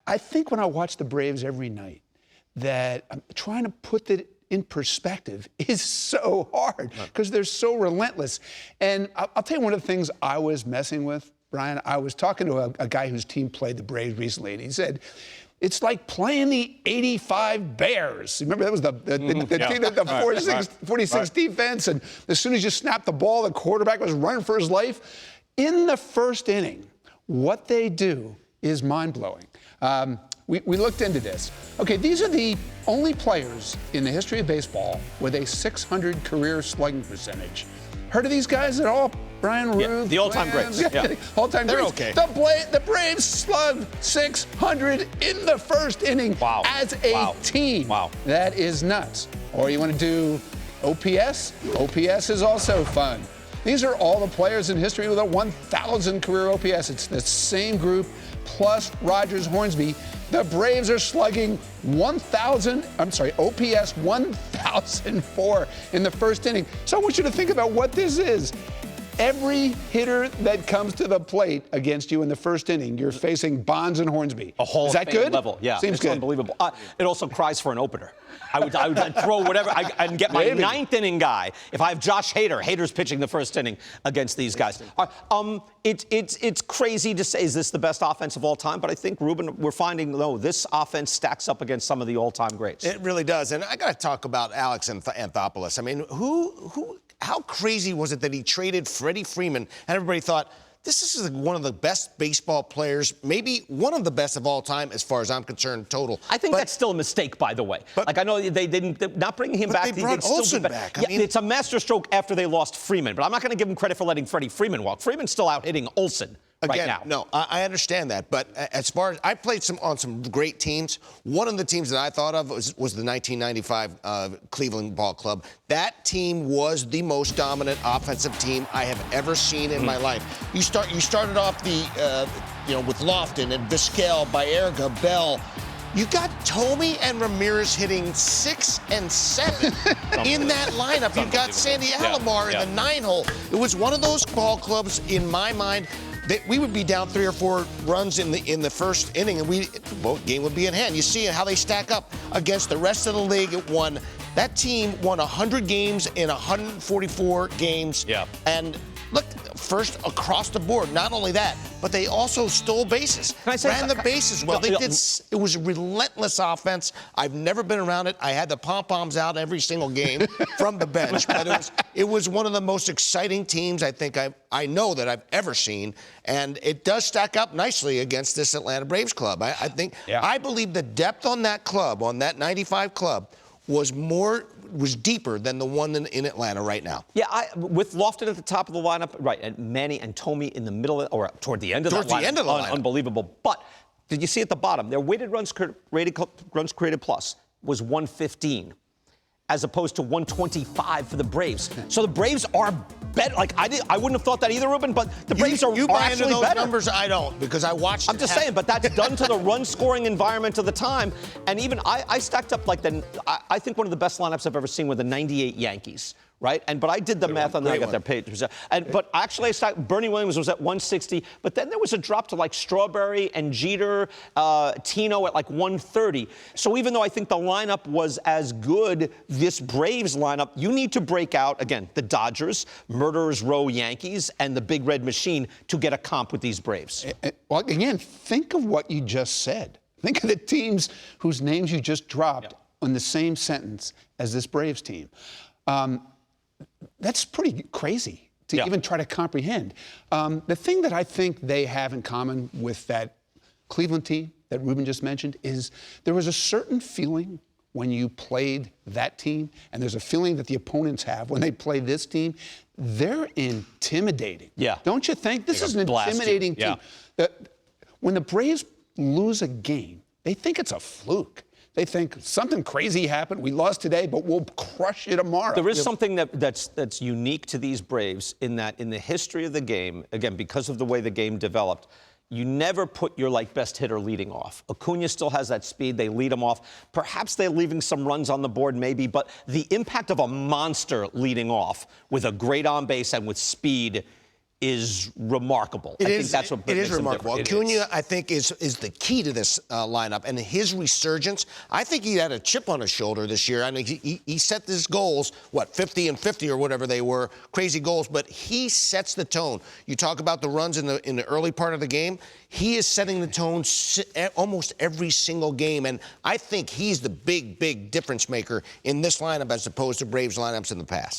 I think when I watch the Braves every night, that I'm trying to put that in perspective is so hard because they're so relentless. And I'll tell you one of the things I was messing with, Brian. I was talking to a guy whose team played the Braves recently, and he said, it's like playing the '85 Bears. Remember, that was the team, the 46 defense, and as soon as you snapped the ball, the quarterback was running for his life. In the first inning, what they do is mind-blowing. We looked into this. Okay, these are the only players in the history of baseball with a .600 career slugging percentage. Heard of these guys at all? Brian Ruth? Yeah, the all-time greats. Yeah. All-time greats. Okay. The Braves slugged .600 in the first inning as a team. Wow. That is nuts. Or you want to do OPS? OPS is also fun. These are all the players in history with a 1,000 career OPS. It's the same group plus Rogers Hornsby. The Braves are slugging OPS 1,004 in the first inning. So I want you to think about what this is. Every hitter that comes to the plate against you in the first inning, you're facing Bonds and Hornsby. A Hall is that of Fame good? level. Yeah, Seems it's good. Unbelievable. It also cries for an opener. I would throw whatever. I'd get my ninth inning guy. If I have Josh Hader, Hader's pitching the first inning against these guys. It's crazy to say, is this the best offense of all time? But I think, Ruben, we're finding, no, this offense stacks up against some of the all-time greats. It really does. And I got to talk about Alex Anthopoulos. I mean, how crazy was it that he traded Freddie Freeman, and everybody thought, this is one of the best baseball players, maybe one of the best of all time, as far as I'm concerned, total. I think that's still a mistake, by the way. I know they're not bringing him back. They brought Olsen back. Yeah, it's a masterstroke after they lost Freeman, but I'm not going to give him credit for letting Freddie Freeman walk. Freeman's still out hitting Olsen. Again, right now. No, I understand that. But as far as I played on some great teams, one of the teams that I thought of was the 1995 Cleveland Ball Club. That team was the most dominant offensive team I have ever seen in my life. You started off with Lofton and Vizquel, Baerga, Bell. You got Tomey and Ramirez hitting 6 and 7 in that lineup. You've got Sandy Alomar in the 9-hole. It was one of those ball clubs, in my mind, that we would be down 3 or 4 runs in the first inning, and game would be in hand. You see how they stack up against the rest of the league. That team won 100 games in 144 games. Yeah. And look, first across the board. Not only that, but they also stole bases. Ran the bases well. It was a relentless offense. I've never been around it. I had the pom-poms out every single game from the bench. But it was one of the most exciting teams I know that I've ever seen. And it does stack up nicely against this Atlanta Braves club. I believe the depth on that club, on that 95 club, was deeper than the one in Atlanta right now. Yeah, with Lofton at the top of the lineup, right, and Manny and Tomey in the middle, or toward the end of the lineup. Unbelievable. But did you see at the bottom, their weighted runs created plus was 115, as opposed to 125 for the Braves. So the Braves are better. I wouldn't have thought that either, Ruben, but the Braves are buy actually into those better. numbers? I don't, because I watched I'm just saying, but that's done to the run-scoring environment of the time. And even I stacked up I think one of the best lineups I've ever seen were the 98 Yankees. Right? But I did the math on that. I got their pages. But actually, Bernie Williams was at 160. But then there was a drop to Strawberry and Jeter, Tino at 130. So even though I think the lineup was as good, this Braves lineup, you need to break out, again, the Dodgers, Murderers Row Yankees, and the Big Red Machine to get a comp with these Braves. Well, again, think of what you just said. Think of the teams whose names you just dropped in the same sentence as this Braves team. That's pretty crazy to even try to comprehend. The thing that I think they have in common with that Cleveland team that Ruben just mentioned is there was a certain feeling when you played that team, and there's a feeling that the opponents have when they play this team. They're intimidating. Yeah. Don't you think? This is an intimidating team. When the Braves lose a game, they think it's a fluke. They think something crazy happened. We lost today, but we'll crush you tomorrow. There is something that's unique to these Braves in that in the history of the game, again, because of the way the game developed, you never put your best hitter leading off. Acuna still has that speed. They lead him off. Perhaps they're leaving some runs on the board, maybe, but the impact of a monster leading off with a great on base and with speed is remarkable. I think that's what it makes is him remarkable. different. Acuna, I think, is the key to this lineup, and his resurgence. I think he had a chip on his shoulder this year. I mean, he set his goals, 50 and 50 or whatever they were, crazy goals. But he sets the tone. You talk about the runs in the early part of the game. He is setting the tone almost every single game, and I think he's the big difference maker in this lineup as opposed to Braves lineups in the past.